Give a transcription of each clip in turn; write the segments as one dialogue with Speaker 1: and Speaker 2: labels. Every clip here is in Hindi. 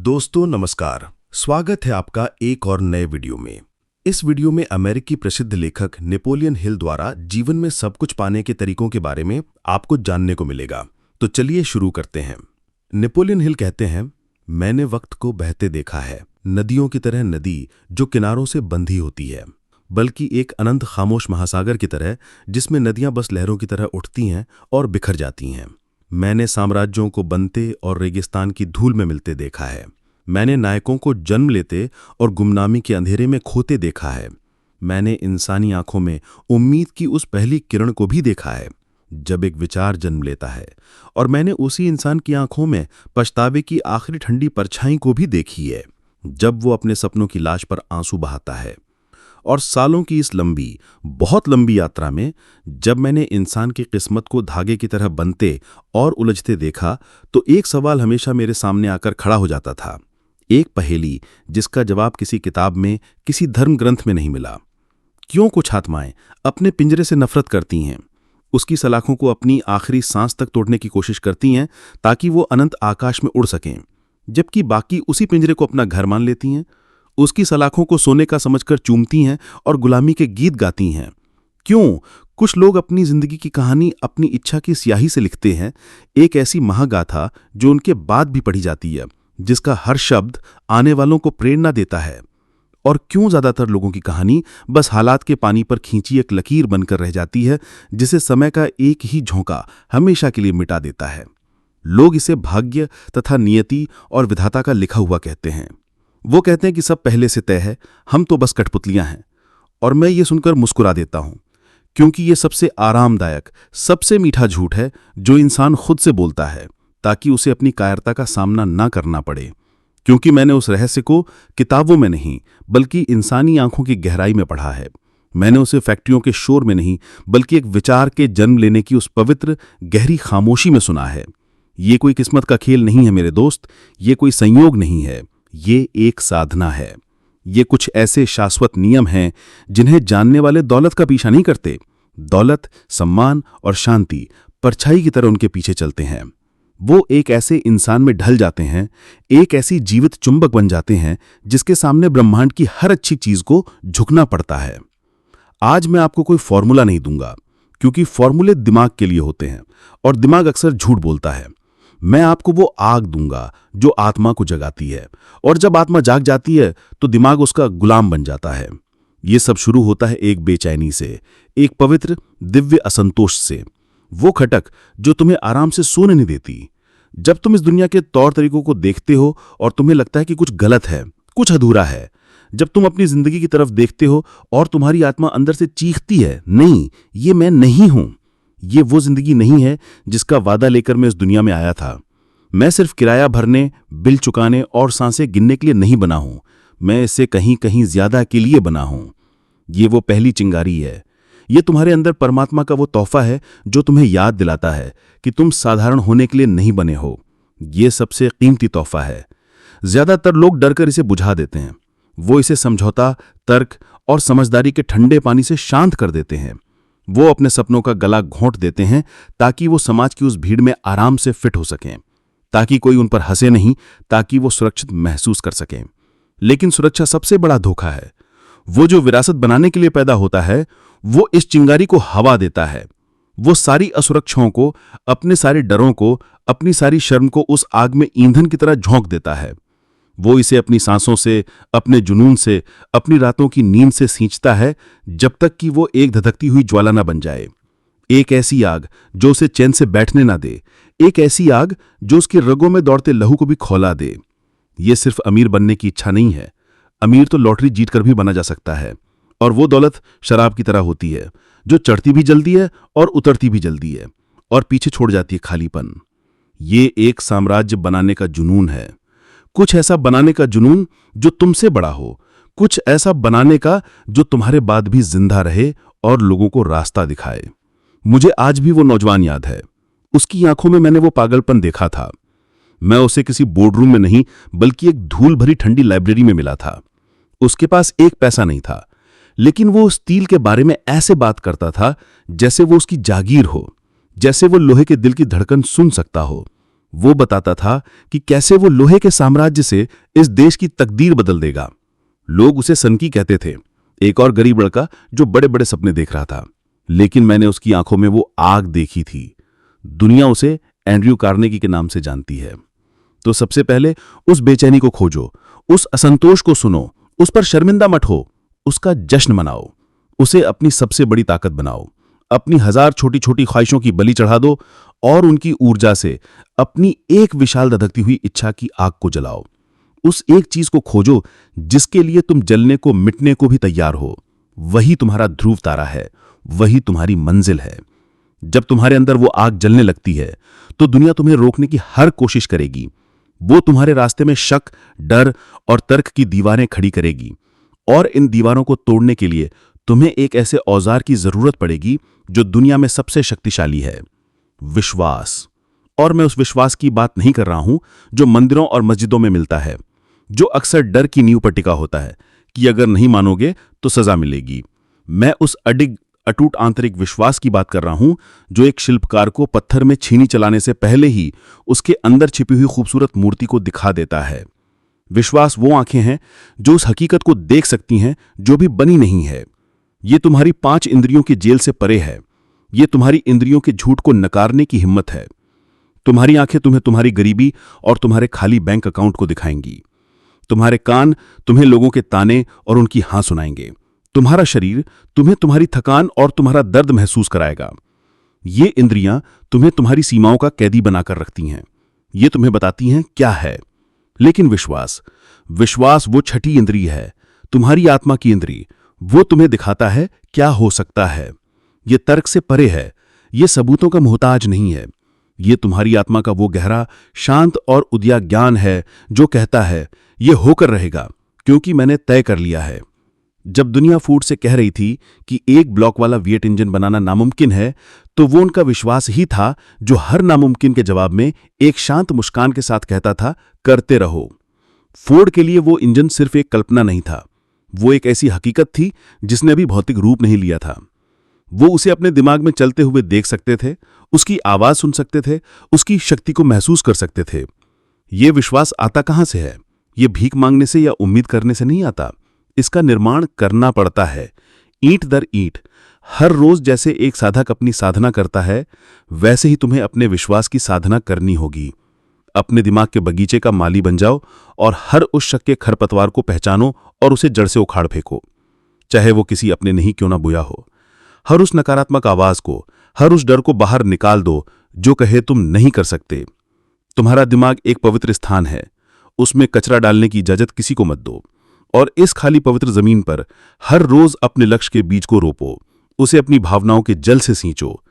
Speaker 1: दोस्तों नमस्कार, स्वागत है आपका एक और नए वीडियो में। इस वीडियो में अमेरिकी प्रसिद्ध लेखक नेपोलियन हिल द्वारा जीवन में सब कुछ पाने के तरीकों के बारे में आपको जानने को मिलेगा। तो चलिए शुरू करते हैं। नेपोलियन हिल कहते हैं, मैंने वक्त को बहते देखा है, नदियों की तरह नदी जो किनारों से बंधी होती है, बल्कि एक अनंत खामोश महासागर की तरह जिसमें नदियां बस लहरों की तरह उठती हैं और बिखर जाती हैं। मैंने साम्राज्यों को बनते और रेगिस्तान की धूल में मिलते देखा है। मैंने नायकों को जन्म लेते और गुमनामी के अंधेरे में खोते देखा है। मैंने इंसानी आंखों में उम्मीद की उस पहली किरण को भी देखा है जब एक विचार जन्म लेता है, और मैंने उसी इंसान की आंखों में पछतावे की आखिरी ठंडी परछाई को भी देखी है जब वो अपने सपनों की लाश पर आंसू बहाता है। और सालों की इस लंबी, बहुत लंबी यात्रा में जब मैंने इंसान की किस्मत को धागे की तरह बनते और उलझते देखा, तो एक सवाल हमेशा मेरे सामने आकर खड़ा हो जाता था। एक पहेली जिसका जवाब किसी किताब में, किसी धर्म ग्रंथ में नहीं मिला। क्यों कुछ आत्माएं अपने पिंजरे से नफरत करती हैं, उसकी सलाखों को अपनी आखिरी सांस तक तोड़ने की कोशिश करती हैं ताकि वो अनंत आकाश में उड़ सकें, जबकि बाकी उसी पिंजरे को अपना घर मान लेती हैं, उसकी सलाखों को सोने का समझकर चूमती हैं और गुलामी के गीत गाती हैं? क्यों कुछ लोग अपनी जिंदगी की कहानी अपनी इच्छा की स्याही से लिखते हैं, एक ऐसी महागाथा जो उनके बाद भी पढ़ी जाती है, जिसका हर शब्द आने वालों को प्रेरणा देता है? और क्यों ज्यादातर लोगों की कहानी बस हालात के पानी पर खींची एक लकीर बनकर रह जाती है, जिसे समय का एक ही झोंका हमेशा के लिए मिटा देता है? लोग इसे भाग्य तथा नियति और विधाता का लिखा हुआ कहते हैं। वो कहते हैं कि सब पहले से तय है, हम तो बस कठपुतलियां हैं। और मैं ये सुनकर मुस्कुरा देता हूं, क्योंकि ये सबसे आरामदायक, सबसे मीठा झूठ है जो इंसान खुद से बोलता है ताकि उसे अपनी कायरता का सामना ना करना पड़े। क्योंकि मैंने उस रहस्य को किताबों में नहीं, बल्कि इंसानी आंखों की गहराई में पढ़ा है। मैंने उसे फैक्ट्रियों के शोर में नहीं, बल्कि एक विचार के जन्म लेने की उस पवित्र गहरी खामोशी में सुना है। ये कोई किस्मत का खेल नहीं है मेरे दोस्त, ये कोई संयोग नहीं है, ये एक साधना है। ये कुछ ऐसे शाश्वत नियम हैं जिन्हें जानने वाले दौलत का पीछा नहीं करते। दौलत, सम्मान और शांति परछाई की तरह उनके पीछे चलते हैं। वो एक ऐसे इंसान में ढल जाते हैं, एक ऐसी जीवित चुंबक बन जाते हैं जिसके सामने ब्रह्मांड की हर अच्छी चीज को झुकना पड़ता है। आज मैं आपको कोई फॉर्मूला नहीं दूंगा, क्योंकि फॉर्मूले दिमाग के लिए होते हैं और दिमाग अक्सर झूठ बोलता है। मैं आपको वो आग दूंगा जो आत्मा को जगाती है, और जब आत्मा जाग जाती है तो दिमाग उसका गुलाम बन जाता है। ये सब शुरू होता है एक बेचैनी से, एक पवित्र दिव्य असंतोष से। वो खटक जो तुम्हें आराम से सोने नहीं देती। जब तुम इस दुनिया के तौर तरीकों को देखते हो और तुम्हें लगता है कि कुछ गलत है, कुछ अधूरा है। जब तुम अपनी जिंदगी की तरफ देखते हो और तुम्हारी आत्मा अंदर से चीखती है, नहीं, ये मैं नहीं हूं। ये वो जिंदगी नहीं है जिसका वादा लेकर मैं इस दुनिया में आया था। मैं सिर्फ किराया भरने, बिल चुकाने और सांसें गिनने के लिए नहीं बना हूं। मैं इससे कहीं कहीं ज्यादा के लिए बना हूं। ये वो पहली चिंगारी है। ये तुम्हारे अंदर परमात्मा का वो तोहफा है जो तुम्हें याद दिलाता है कि तुम साधारण होने के लिए नहीं बने हो। ये सबसे कीमती तोहफा है। ज्यादातर लोग डरकर इसे बुझा देते हैं। वो इसे समझौता, तर्क और समझदारी के ठंडे पानी से शांत कर देते हैं। वो अपने सपनों का गला घोंट देते हैं ताकि वो समाज की उस भीड़ में आराम से फिट हो सकें, ताकि कोई उन पर हंसे नहीं, ताकि वो सुरक्षित महसूस कर सकें। लेकिन सुरक्षा सबसे बड़ा धोखा है। वो जो विरासत बनाने के लिए पैदा होता है, वो इस चिंगारी को हवा देता है। वो सारी असुरक्षाओं को, अपने सारे डरों को, अपनी सारी शर्म को उस आग में ईंधन की तरह झोंक देता है। वो इसे अपनी सांसों से, अपने जुनून से, अपनी रातों की नींद से सींचता है, जब तक कि वो एक धधकती हुई ज्वाला न बन जाए। एक ऐसी आग जो उसे चैन से बैठने ना दे, एक ऐसी आग जो उसकी रगों में दौड़ते लहू को भी खौला दे। ये सिर्फ अमीर बनने की इच्छा नहीं है। अमीर तो लॉटरी जीतकर भी बना जा सकता है, और वो दौलत शराब की तरह होती है जो चढ़ती भी जल्दी है और उतरती भी जल्दी है, और पीछे छोड़ जाती है खालीपन। ये एक साम्राज्य बनाने का जुनून है। कुछ ऐसा बनाने का जुनून जो तुमसे बड़ा हो, कुछ ऐसा बनाने का जो तुम्हारे बाद भी जिंदा रहे और लोगों को रास्ता दिखाए। मुझे आज भी वो नौजवान याद है। उसकी आंखों में मैंने वो पागलपन देखा था। मैं उसे किसी बोर्डरूम में नहीं, बल्कि एक धूल भरी ठंडी लाइब्रेरी में मिला था। उसके पास एक पैसा नहीं था, लेकिन वो उस तिल के बारे में ऐसे बात करता था जैसे वो उसकी जागीर हो, जैसे वो लोहे के दिल की धड़कन सुन सकता हो। वो बताता था कि कैसे वो लोहे के साम्राज्य से इस देश की तकदीर बदल देगा। लोग उसे सनकी कहते थे, एक और गरीब लड़का जो बड़े बड़े सपने देख रहा था। लेकिन मैंने उसकी आंखों में वो आग देखी थी। दुनिया उसे एंड्रयू कार्नेगी के नाम से जानती है। तो सबसे पहले उस बेचैनी को खोजो, उस असंतोष को सुनो, उस पर शर्मिंदा मत हो, उसका जश्न मनाओ, उसे अपनी सबसे बड़ी ताकत बनाओ। अपनी 1000 छोटी छोटी ख्वाहिशों की बलि चढ़ा दो और उनकी ऊर्जा से अपनी एक विशाल धधकती हुई इच्छा की आग को जलाओ। उस एक चीज को खोजो जिसके लिए तुम जलने को मिटने को भी तैयार हो। वही तुम्हारा ध्रुव तारा है, वही तुम्हारी मंजिल है। जब तुम्हारे अंदर वो आग जलने लगती है तो दुनिया तुम्हें रोकने की हर कोशिश करेगी। वो तुम्हारे रास्ते में शक, डर और तर्क की दीवारें खड़ी करेगी, और इन दीवारों को तोड़ने के लिए तुम्हें एक ऐसे औजार की जरूरत पड़ेगी जो दुनिया में सबसे शक्तिशाली है, विश्वास। और मैं उस विश्वास की बात नहीं कर रहा हूं जो मंदिरों और मस्जिदों में मिलता है, जो अक्सर डर की नींव पर टिका होता है कि अगर नहीं मानोगे तो सजा मिलेगी। मैं उस अडिग अटूट आंतरिक विश्वास की बात कर रहा हूं जो एक शिल्पकार को पत्थर में छीनी चलाने से पहले ही उसके अंदर छिपी हुई खूबसूरत मूर्ति को दिखा देता है। विश्वास वो आंखें हैं जो उस हकीकत को देख सकती हैं जो भी बनी नहीं है। ये तुम्हारी 5 इंद्रियों की जेल से परे है। ये तुम्हारी इंद्रियों के झूठ को नकारने की हिम्मत है। तुम्हारी आंखें तुम्हें तुम्हारी गरीबी और तुम्हारे खाली बैंक अकाउंट को दिखाएंगी। तुम्हारे कान तुम्हें लोगों के ताने और उनकी हाँ सुनाएंगे। तुम्हारा शरीर तुम्हें तुम्हारी थकान और तुम्हारा दर्द महसूस कराएगा। ये इंद्रियां तुम्हें तुम्हारी सीमाओं का कैदी बनाकर रखती हैं। ये तुम्हें बताती हैं क्या है। लेकिन विश्वास वो छठी इंद्रिय है, तुम्हारी आत्मा की इंद्रिय। वो तुम्हें दिखाता है क्या हो सकता है। ये तर्क से परे है, ये सबूतों का मोहताज नहीं है। ये तुम्हारी आत्मा का वो गहरा, शांत और उद्या ज्ञान है जो कहता है ये होकर रहेगा क्योंकि मैंने तय कर लिया है। जब दुनिया फूड से कह रही थी कि एक ब्लॉक वाला विएट इंजन बनाना नामुमकिन है, तो वो उनका विश्वास ही था जो हर नामुमकिन के जवाब में एक शांत मुस्कान के साथ कहता था, करते रहो। फोर्ड के लिए वो इंजन सिर्फ एक कल्पना नहीं था, वो एक ऐसी हकीकत थी जिसने अभी भौतिक रूप नहीं लिया था। वो उसे अपने दिमाग में चलते हुए देख सकते थे, उसकी आवाज सुन सकते थे, उसकी शक्ति को महसूस कर सकते थे। ये विश्वास आता कहां से है? ये भीख मांगने से या उम्मीद करने से नहीं आता। इसका निर्माण करना पड़ता है, ईंट दर ईंट। हर रोज जैसे एक साधक अपनी साधना करता है, वैसे ही तुम्हें अपने विश्वास की साधना करनी होगी। अपने दिमाग के बगीचे का माली बन जाओ और हर उस शक के खरपतवार को पहचानो और उसे जड़ से उखाड़ फेंको, चाहे वो किसी अपने नहीं क्यों ना बुया हो। हर उस नकारात्मक आवाज को, हर उस डर को बाहर निकाल दो जो कहे तुम नहीं कर सकते। तुम्हारा दिमाग एक पवित्र स्थान है, उसमें कचरा डालने की इजाजत किसी को मत दो। और इस खाली पवित्र जमीन पर हर रोज अपने लक्ष्य के बीज को रोपो, उसे अपनी भावनाओं के जल से सींचो।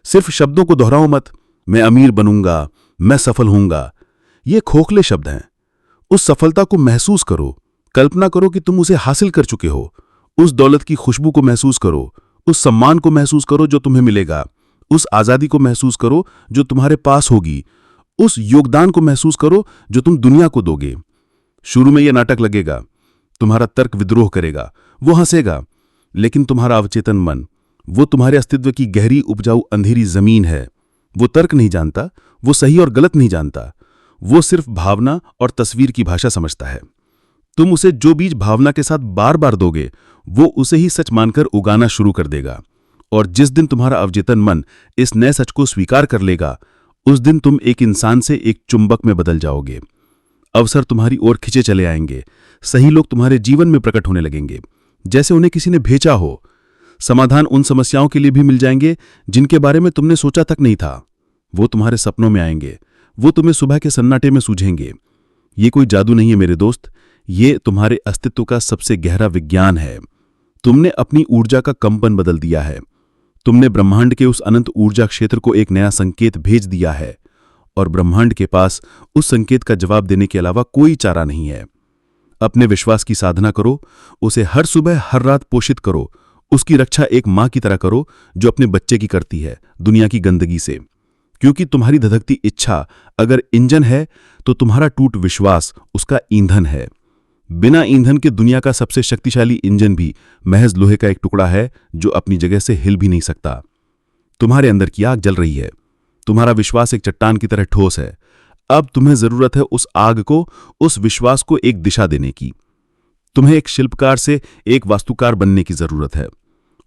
Speaker 1: सिर्फ शब्दों को दोहराओ मत, मैं अमीर बनूंगा, मैं सफल होऊंगा। ये खोखले शब्द हैं। उस सफलता को महसूस करो, कल्पना करो कि तुम उसे हासिल कर चुके हो। उस दौलत की खुशबू को महसूस करो, उस सम्मान को महसूस करो जो तुम्हें मिलेगा, उस आजादी को महसूस करो जो तुम्हारे पास होगी, उस योगदान को महसूस करो जो तुम दुनिया को दोगे। शुरू में यह नाटक लगेगा, तुम्हारा तर्क विद्रोह करेगा, वो हंसेगा, लेकिन तुम्हारा अवचेतन मन, वो तुम्हारे अस्तित्व की गहरी उपजाऊ अंधेरी जमीन है। वो तर्क नहीं जानता, वो सही और गलत नहीं जानता, वो सिर्फ भावना और तस्वीर की भाषा समझता है। तुम उसे जो बीज भावना के साथ बार बार दोगे, वो उसे ही सच मानकर उगाना शुरू कर देगा। और जिस दिन तुम्हारा अवचेतन मन इस नए सच को स्वीकार कर लेगा, उस दिन तुम एक इंसान से एक चुंबक में बदल जाओगे। अवसर तुम्हारी ओर खिंचे चले आएंगे, सही लोग तुम्हारे जीवन में प्रकट होने लगेंगे जैसे उन्हें किसी ने भेजा हो। समाधान उन समस्याओं के लिए भी मिल जाएंगे जिनके बारे में तुमने सोचा तक नहीं था। वो तुम्हारे सपनों में आएंगे, वो तुम्हें सुबह के सन्नाटे में सूझेंगे। ये कोई जादू नहीं है मेरे दोस्त, ये तुम्हारे अस्तित्व का सबसे गहरा विज्ञान है। तुमने अपनी ऊर्जा का कंपन बदल दिया है। तुमने ब्रह्मांड के उस अनंत ऊर्जा क्षेत्र को एक नया संकेत भेज दिया है, और ब्रह्मांड के पास उस संकेत का जवाब देने के अलावा कोई चारा नहीं है। अपने विश्वास की साधना करो, उसे हर सुबह हर रात पोषित करो, उसकी रक्षा एक मां की तरह करो जो अपने बच्चे की करती है दुनिया की गंदगी से। क्योंकि तुम्हारी धधकती इच्छा अगर इंजन है तो तुम्हारा टूट विश्वास उसका ईंधन है। बिना ईंधन के दुनिया का सबसे शक्तिशाली इंजन भी महज लोहे का एक टुकड़ा है जो अपनी जगह से हिल भी नहीं सकता। तुम्हारे अंदर की आग जल रही है, तुम्हारा विश्वास एक चट्टान की तरह ठोस है,
Speaker 2: अब तुम्हें जरूरत है उस आग को, उस विश्वास को एक दिशा देने की। तुम्हें एक शिल्पकार से एक वास्तुकार बनने की जरूरत है,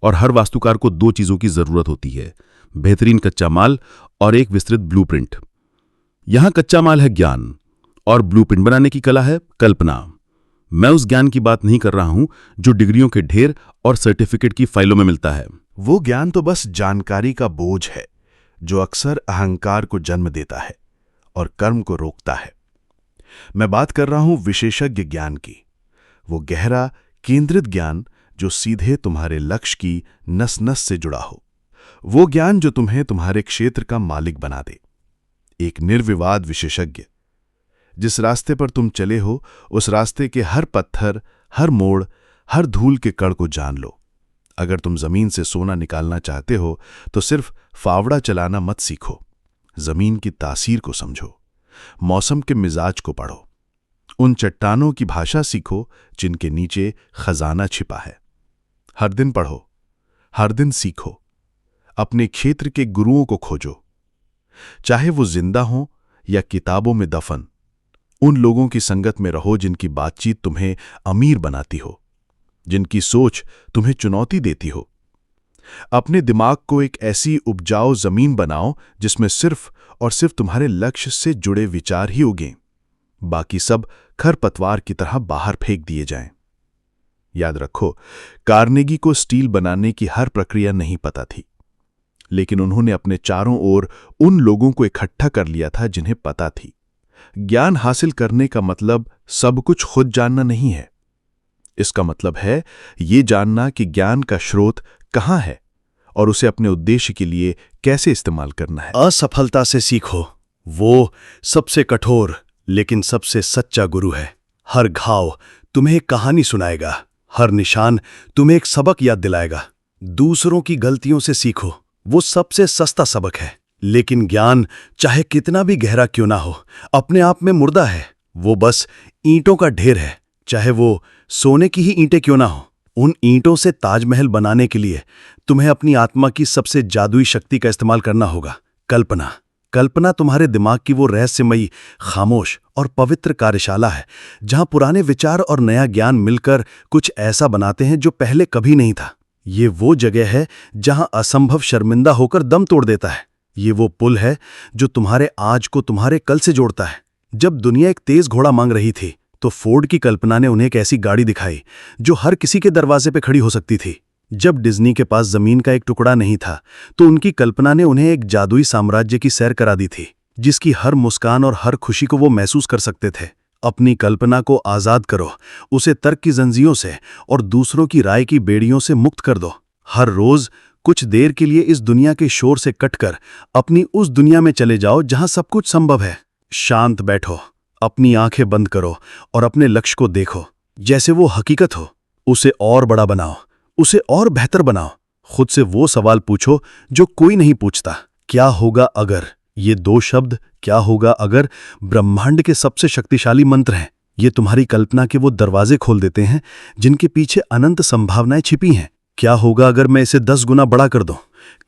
Speaker 2: और हर वास्तुकार को दो चीजों की जरूरत होती है, बेहतरीन कच्चा माल और एक विस्तृत ब्लूप्रिंट। यहां कच्चा माल है ज्ञान, और ब्लूप्रिंट बनाने की कला है कल्पना। मैं उस ज्ञान की बात नहीं कर रहा हूं जो डिग्रियों के ढेर और सर्टिफिकेट की फाइलों में मिलता है।
Speaker 1: वो ज्ञान तो बस जानकारी का बोझ है जो अक्सर अहंकार को जन्म देता है और कर्म को रोकता है। मैं बात कर रहा हूं विशेषज्ञ ज्ञान की, वो गहरा केंद्रित ज्ञान जो सीधे तुम्हारे लक्ष्य की नस नस से जुड़ा हो, वो ज्ञान जो तुम्हें तुम्हारे क्षेत्र का मालिक बना दे। एक निर्विवाद विशेषज्ञ। जिस रास्ते पर तुम चले हो उस रास्ते के हर पत्थर, हर मोड़, हर धूल के कण को जान लो। अगर तुम जमीन से सोना निकालना चाहते हो तो सिर्फ फावड़ा चलाना मत सीखो, जमीन की तासीर को समझो, मौसम के मिजाज को पढ़ो, उन चट्टानों की भाषा सीखो जिनके नीचे खजाना छिपा है। हर दिन पढ़ो, हर दिन सीखो, अपने क्षेत्र के गुरुओं को खोजो, चाहे वो जिंदा हो या किताबों में दफन। उन लोगों की संगत में रहो जिनकी बातचीत तुम्हें अमीर बनाती हो, जिनकी सोच तुम्हें चुनौती देती हो। अपने दिमाग को एक ऐसी उपजाऊ जमीन बनाओ जिसमें सिर्फ और सिर्फ तुम्हारे लक्ष्य से जुड़े विचार ही उगें, बाकी सब खरपतवार की तरह बाहर फेंक दिए जाएं। याद रखो, कार्नेगी को स्टील बनाने की हर प्रक्रिया नहीं पता थी, लेकिन उन्होंने अपने चारों ओर उन लोगों को इकट्ठा कर लिया था जिन्हें पता थी। ज्ञान हासिल करने का मतलब सब कुछ खुद जानना नहीं है। इसका मतलब है ये जानना कि ज्ञान का स्रोत कहां है और उसे अपने उद्देश्य के लिए कैसे इस्तेमाल करना है।
Speaker 3: असफलता से सीखो, वो सबसे कठोर लेकिन सबसे सच्चा गुरु है। हर घाव तुम्हें एक कहानी सुनाएगा, हर निशान तुम्हें एक सबक याद दिलाएगा। दूसरों की गलतियों से सीखो, वो सबसे सस्ता सबक है। लेकिन ज्ञान चाहे कितना भी गहरा क्यों ना हो, अपने आप में मुर्दा है। वो बस ईंटों का ढेर है, चाहे वो सोने की ही ईंटें क्यों ना हो। उन ईंटों से ताजमहल बनाने के लिए तुम्हें अपनी आत्मा की सबसे जादुई शक्ति का इस्तेमाल करना होगा, कल्पना। कल्पना तुम्हारे दिमाग की वो रहस्यमयी, खामोश और पवित्र कार्यशाला है जहां पुराने विचार और नया ज्ञान मिलकर कुछ ऐसा बनाते हैं जो पहले कभी नहीं था। ये वो जगह है जहां असंभव शर्मिंदा होकर दम तोड़ देता है। ये वो पुल है जो तुम्हारे आज को तुम्हारे कल से जोड़ता है। जब दुनिया एक तेज घोड़ा मांग रही थी तो फोर्ड की कल्पना ने उन्हें एक ऐसी गाड़ी दिखाई जो हर किसी के दरवाजे पे खड़ी हो सकती थी। जब डिज्नी के पास जमीन का एक टुकड़ा नहीं था तो उनकी कल्पना ने उन्हें एक जादुई साम्राज्य की सैर करा दी थी, जिसकी हर मुस्कान और हर खुशी को वो महसूस कर सकते थे। अपनी कल्पना को आजाद करो, उसे तर्क की जंजीरों से और दूसरों की राय की बेड़ियों से मुक्त कर दो। हर रोज कुछ देर के लिए इस दुनिया के शोर से कटकर अपनी उस दुनिया में चले जाओ जहां सब कुछ संभव है। शांत बैठो, अपनी आंखें बंद करो और अपने लक्ष्य को देखो जैसे वो हकीकत हो। उसे और बड़ा बनाओ, उसे और बेहतर बनाओ। खुद से वो सवाल पूछो जो कोई नहीं पूछता, क्या होगा अगर। ये दो शब्द, क्या होगा अगर, ब्रह्मांड के सबसे शक्तिशाली मंत्र हैं। ये तुम्हारी कल्पना के वो दरवाजे खोल देते हैं जिनके पीछे अनंत संभावनाएं छिपी हैं। क्या होगा अगर मैं इसे 10 गुना बड़ा कर दूं?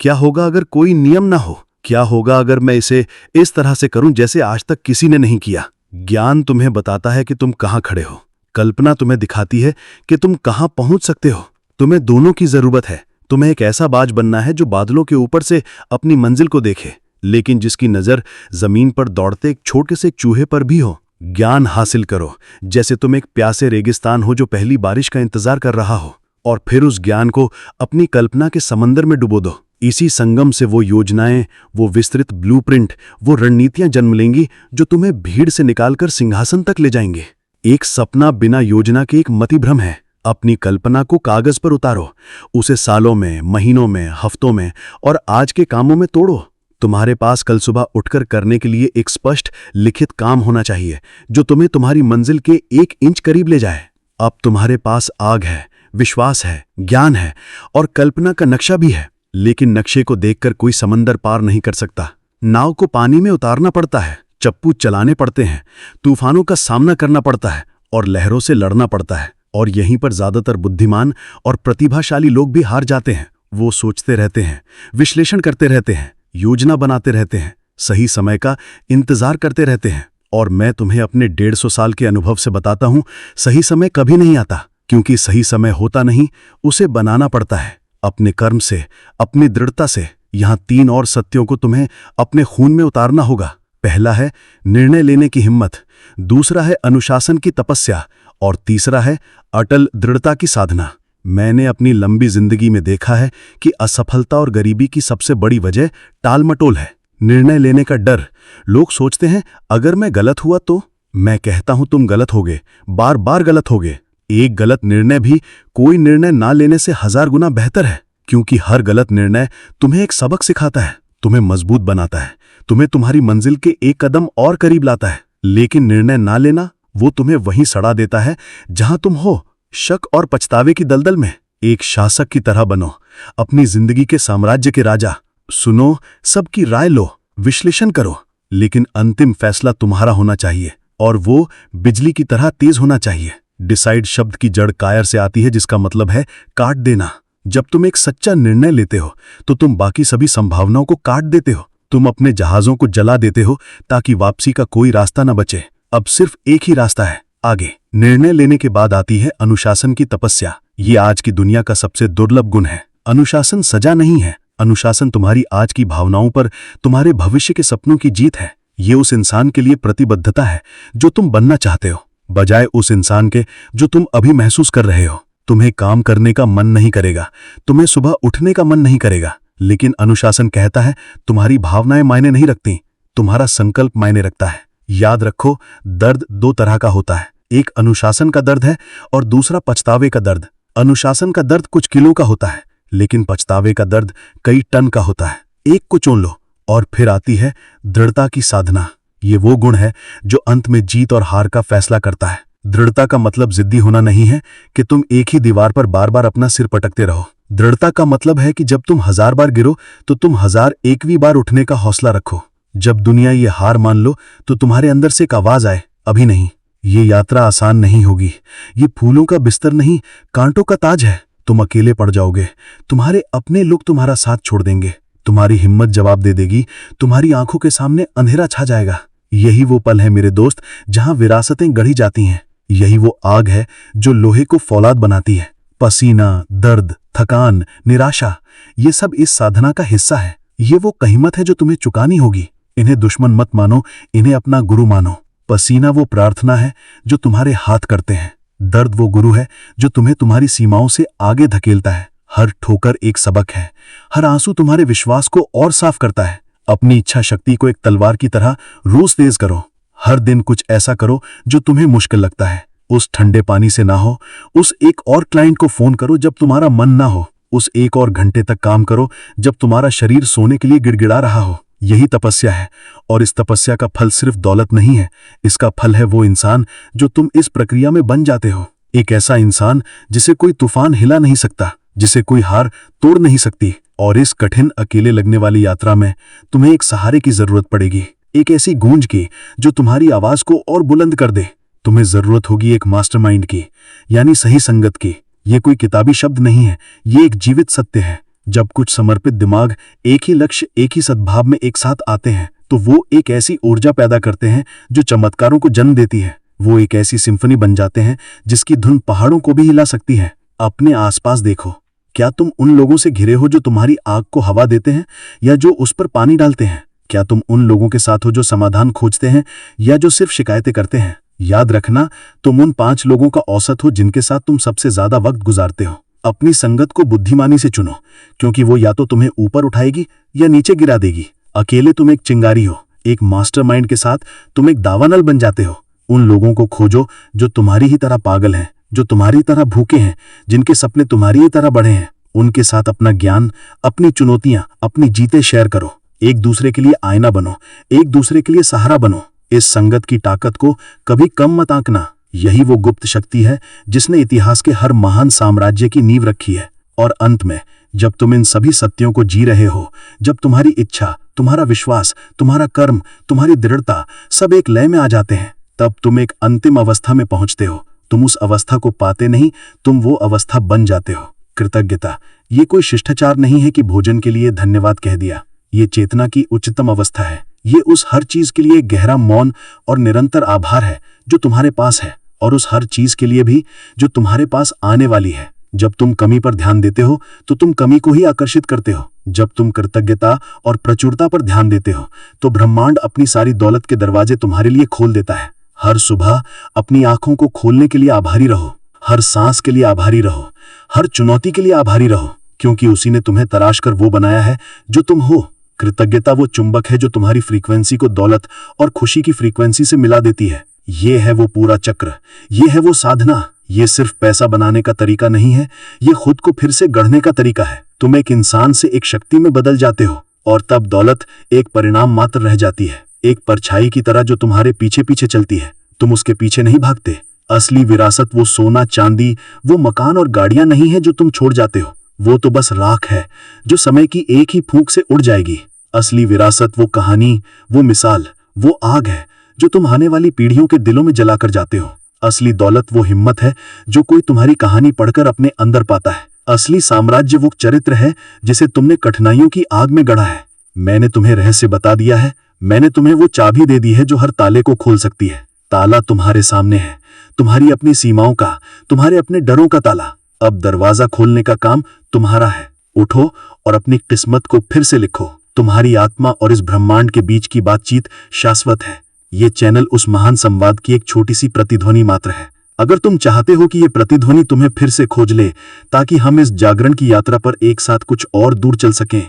Speaker 3: क्या होगा अगर कोई नियम ना हो? क्या होगा अगर मैं इसे इस तरह से करूं जैसे आज तक किसी ने नहीं किया? ज्ञान तुम्हें बताता है कि तुम कहां खड़े हो, कल्पना तुम्हें दिखाती है कि तुम कहां पहुंच सकते हो। तुम्हें दोनों की जरूरत है। तुम्हें एक ऐसा बाज बनना है जो बादलों के ऊपर से अपनी मंजिल को देखे, लेकिन जिसकी नजर जमीन पर दौड़ते एक छोटे से चूहे पर भी हो। ज्ञान हासिल करो जैसे तुम एक प्यासे रेगिस्तान हो जो पहली बारिश का इंतजार कर रहा हो, और फिर उस ज्ञान को अपनी कल्पना के समंदर में डुबो दो। इसी संगम से वो योजनाएं, वो विस्तृत ब्लूप्रिंट, वो रणनीतियां जन्म लेंगी जो तुम्हें भीड़ से निकालकर सिंहासन तक ले जाएंगे। एक सपना बिना योजना के एक मतिभ्रम है। अपनी कल्पना को कागज पर उतारो, उसे सालों में, महीनों में, हफ्तों में और आज के कामों में तोड़ो। तुम्हारे पास कल सुबह उठकर करने के लिए एक स्पष्ट लिखित काम होना चाहिए जो तुम्हें तुम्हारी मंजिल के 1 इंच करीब ले जाए। अब तुम्हारे पास आग है, विश्वास है, ज्ञान है और कल्पना का नक्शा भी है, लेकिन नक्शे को देखकर कोई समंदर पार नहीं कर सकता। नाव को पानी में उतारना पड़ता है, चप्पू चलाने पड़ते हैं, तूफानों का सामना करना पड़ता है और लहरों से लड़ना पड़ता है। और यहीं पर ज्यादातर बुद्धिमान और प्रतिभाशाली लोग भी हार जाते हैं। वो सोचते रहते हैं, विश्लेषण करते रहते हैं, योजना बनाते रहते हैं, सही समय का इंतजार करते रहते हैं। और मैं तुम्हें अपने 150 साल के अनुभव से बताता हूं, सही समय कभी नहीं आता, क्योंकि सही समय होता नहीं, उसे बनाना पड़ता है अपने कर्म से, अपनी दृढ़ता से। यहां 3 और सत्यों को तुम्हें अपने खून में उतारना होगा। पहला है निर्णय लेने की हिम्मत, दूसरा है अनुशासन की तपस्या, और तीसरा है अटल दृढ़ता की साधना। मैंने अपनी लंबी जिंदगी में देखा है कि असफलता और गरीबी की सबसे बड़ी वजह टालमटोल है, निर्णय लेने का डर। लोग सोचते हैं अगर मैं गलत हुआ तो। मैं कहता हूं तुम गलत होगे, बार बार गलत होगे। एक गलत निर्णय भी कोई निर्णय ना लेने से 1000 गुना बेहतर है, क्योंकि हर गलत निर्णय तुम्हें एक सबक सिखाता है, तुम्हें मजबूत बनाता है, तुम्हें तुम्हारी मंजिल के एक कदम और करीब लाता है। लेकिन निर्णय ना लेना, वो तुम्हें वहीं सड़ा देता है जहां तुम हो, शक और पछतावे की दलदल में। एक शासक की तरह बनो, अपनी जिंदगी के साम्राज्य के राजा। सुनो, सबकी राय लो, विश्लेषण करो, लेकिन अंतिम फैसला तुम्हारा होना चाहिए, और वो बिजली की तरह तेज होना चाहिए। डिसाइड शब्द की जड़ कायर से आती है, जिसका मतलब है काट देना। जब तुम एक सच्चा निर्णय लेते हो तो तुम बाकी सभी संभावनाओं को काट देते हो। तुम अपने जहाजों को जला देते हो ताकि वापसी का कोई रास्ता न बचे। अब सिर्फ एक ही रास्ता है, आगे। निर्णय लेने के बाद आती है अनुशासन की तपस्या। ये आज की दुनिया का सबसे दुर्लभ गुण है। अनुशासन सजा नहीं है, अनुशासन तुम्हारी आज की भावनाओं पर तुम्हारे भविष्य के सपनों की जीत है। ये उस इंसान के लिए प्रतिबद्धता है जो तुम बनना चाहते हो, बजाय उस इंसान के जो तुम अभी महसूस कर रहे हो। तुम्हें काम करने का मन नहीं करेगा, तुम्हें सुबह उठने का मन नहीं करेगा, लेकिन अनुशासन कहता है तुम्हारी भावनाएं मायने नहीं रखती, तुम्हारा संकल्प मायने रखता है। याद रखो, दर्द 2 तरह का होता है, एक अनुशासन का दर्द है और दूसरा पछतावे का दर्द। अनुशासन का दर्द कुछ किलो का होता है, लेकिन पछतावे का दर्द कई टन का होता है। एक को चुन लो। और फिर आती है दृढ़ता की साधना। ये वो गुण है जो अंत में जीत और हार का फैसला करता है। दृढ़ता का मतलब जिद्दी होना नहीं है कि तुम एक ही दीवार पर बार बार अपना सिर पटकते रहो। दृढ़ता का मतलब है कि जब तुम 1000 बार गिरो तो तुम 1001वीं बार उठने का हौसला रखो। जब दुनिया ये हार मान लो तो तुम्हारे अंदर से एक आवाज आए, अभी नहीं। ये यात्रा आसान नहीं होगी, ये फूलों का बिस्तर नहीं, कांटों का ताज है। तुम अकेले पड़ जाओगे, तुम्हारे अपने लोग तुम्हारा साथ छोड़ देंगे, तुम्हारी हिम्मत जवाब दे देगी, तुम्हारी आंखों के सामने अंधेरा छा जाएगा। यही वो पल है मेरे दोस्त जहां विरासतें गढ़ी जाती हैं। यही वो आग है जो लोहे को फौलाद बनाती है। पसीना, दर्द, थकान, निराशा, ये सब इस साधना का हिस्सा है। ये वो कीमत है जो तुम्हें चुकानी होगी। इन्हें दुश्मन मत मानो, इन्हें अपना गुरु मानो। पसीना वो प्रार्थना है जो तुम्हारे हाथ करते हैं। दर्द वो गुरु है जो तुम्हें तुम्हारी सीमाओं से आगे धकेलता है। हर ठोकर एक सबक है, हर आंसू तुम्हारे विश्वास को और साफ करता है। अपनी इच्छा शक्ति को एक तलवार की तरह रोज तेज करो। हर दिन कुछ ऐसा करो जो तुम्हें मुश्किल लगता है। उस ठंडे पानी से ना हो, उस एक और क्लाइंट को फोन करो जब तुम्हारा मन ना हो, उस एक और घंटे तक काम करो जब तुम्हारा शरीर सोने के लिए गिड़गिड़ा रहा हो। यही तपस्या है, और इस तपस्या का फल सिर्फ दौलत नहीं है। इसका फल है वो इंसान जो तुम इस प्रक्रिया में बन जाते हो। एक ऐसा इंसान जिसे कोई तूफान हिला नहीं सकता, जिसे कोई हार तोड़ नहीं सकती। और इस कठिन अकेले लगने वाली यात्रा में तुम्हें एक सहारे की जरूरत पड़ेगी, एक ऐसी गूंज की जो तुम्हारी आवाज को और बुलंद कर दे। तुम्हें जरूरत होगी एक मास्टरमाइंड की, यानी सही संगत की। ये कोई किताबी शब्द नहीं है, ये एक जीवित सत्य है। जब कुछ समर्पित दिमाग एक ही लक्ष्य, एक ही सद्भाव में एक साथ आते हैं तो वो एक ऐसी ऊर्जा पैदा करते हैं जो चमत्कारों को जन्म देती है। वो एक ऐसी सिम्फनी बन जाते हैं जिसकी धुन पहाड़ों को भी हिला सकती है। अपने आसपास देखो, क्या तुम उन लोगों से घिरे हो जो तुम्हारी आग को हवा देते हैं या जो उस पर पानी डालते हैं? क्या तुम उन लोगों के साथ हो जो समाधान खोजते हैं या जो सिर्फ शिकायतें करते हैं? याद रखना, तुम उन 5 लोगों का औसत हो जिनके साथ तुम सबसे ज्यादा वक्त गुजारते हो। अपनी संगत को बुद्धिमानी से चुनो, क्योंकि वो या तो तुम्हें ऊपर उठाएगी या नीचे गिरा देगी। अकेले तुम एक चिंगारी हो, एक मास्टरमाइंड के साथ तुम एक दावानल बन जाते हो। उन लोगों को खोजो जो तुम्हारी ही तरह पागल हैं, जो तुम्हारी तरह भूखे हैं, जिनके सपने तुम्हारी ही तरह बड़े हैं। उनके साथ अपना ज्ञान, अपनी चुनौतियां, अपनी जीतें शेयर करो। एक दूसरे के लिए आईना बनो, एक दूसरे के लिए सहारा बनो। इस संगत की ताकत को कभी कम मत आंकना। यही वो गुप्त शक्ति है जिसने इतिहास के हर महान साम्राज्य की नींव रखी है। और अंत में, जब तुम इन सभी सत्यों को जी रहे हो, जब तुम्हारी इच्छा, तुम्हारा विश्वास, तुम्हारा कर्म, तुम्हारी दृढ़ता सब एक लय में आ जाते हैं, तब तुम एक अंतिम अवस्था में पहुंचते हो। तुम उस अवस्था को पाते नहीं, तुम वो अवस्था बन जाते हो। कृतज्ञता ये कोई शिष्टाचार नहीं है कि भोजन के लिए धन्यवाद कह दिया। ये चेतना की उच्चतम अवस्था है। ये उस हर चीज के लिए गहरा मौन और निरंतर आभार है जो तुम्हारे पास है, और उस हर चीज के लिए भी जो तुम्हारे पास आने वाली है। जब तुम कमी पर ध्यान देते हो तो तुम कमी को ही आकर्षित करते हो। जब तुम कृतज्ञता और प्रचुरता पर ध्यान देते हो तो ब्रह्मांड अपनी सारी दौलत के दरवाजे तुम्हारे लिए खोल देता है। हर सुबह अपनी आंखों को खोलने के लिए आभारी रहो, हर सांस के लिए आभारी रहो, हर चुनौती के लिए आभारी रहो, क्योंकि उसी ने तुम्हें तराश कर वो बनाया है जो तुम हो। कृतज्ञता वो चुंबक है जो तुम्हारी फ्रीक्वेंसी को दौलत और खुशी की फ्रीक्वेंसी से मिला देती है। ये है वो पूरा चक्र, ये है वो साधना। ये सिर्फ पैसा बनाने का तरीका नहीं है, ये खुद को फिर से गढ़ने का तरीका है। तुम एक इंसान से एक शक्ति में बदल जाते हो, और तब दौलत एक परिणाम मात्र रह जाती है, एक परछाई की तरह जो तुम्हारे पीछे पीछे चलती है। तुम उसके पीछे नहीं भागते। असली विरासत वो सोना चांदी, वो मकान और गाड़ियां नहीं है जो तुम छोड़ जाते हो। वो तो बस राख है जो समय की एक ही फूंक से उड़ जाएगी। असली विरासत वो कहानी, वो मिसाल, वो आग है जो तुम आने वाली पीढ़ियों के दिलों में जलाकर जाते हो। असली दौलत वो हिम्मत है जो कोई तुम्हारी कहानी पढ़कर अपने अंदर पाता है। असली साम्राज्य वो चरित्र है जिसे तुमने कठिनाइयों की आग में गढ़ा है। मैंने तुम्हें रहस्य बता दिया है, मैंने तुम्हें वो चाबी दे दी है जो हर ताले को खोल सकती है। ताला तुम्हारे सामने है, तुम्हारी अपनी सीमाओं का, तुम्हारे अपने डरों का ताला। अब दरवाजा खोलने का काम तुम्हारा है। उठो और अपनी किस्मत को फिर से लिखो। तुम्हारी आत्मा और इस ब्रह्मांड के बीच की बातचीत शाश्वत है। ये चैनल उस महान संवाद की एक छोटी सी प्रतिध्वनि मात्र है। अगर तुम चाहते हो कि ये प्रतिध्वनि तुम्हें फिर से खोज ले ताकि हम इस जागरण की यात्रा पर एक साथ कुछ और दूर चल सकें,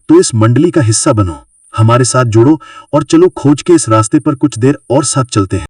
Speaker 3: तो इस मंडली का हिस्सा बनो, हमारे साथ जुड़ो और चलो खोज के इस रास्ते पर कुछ देर और साथ चलते हैं।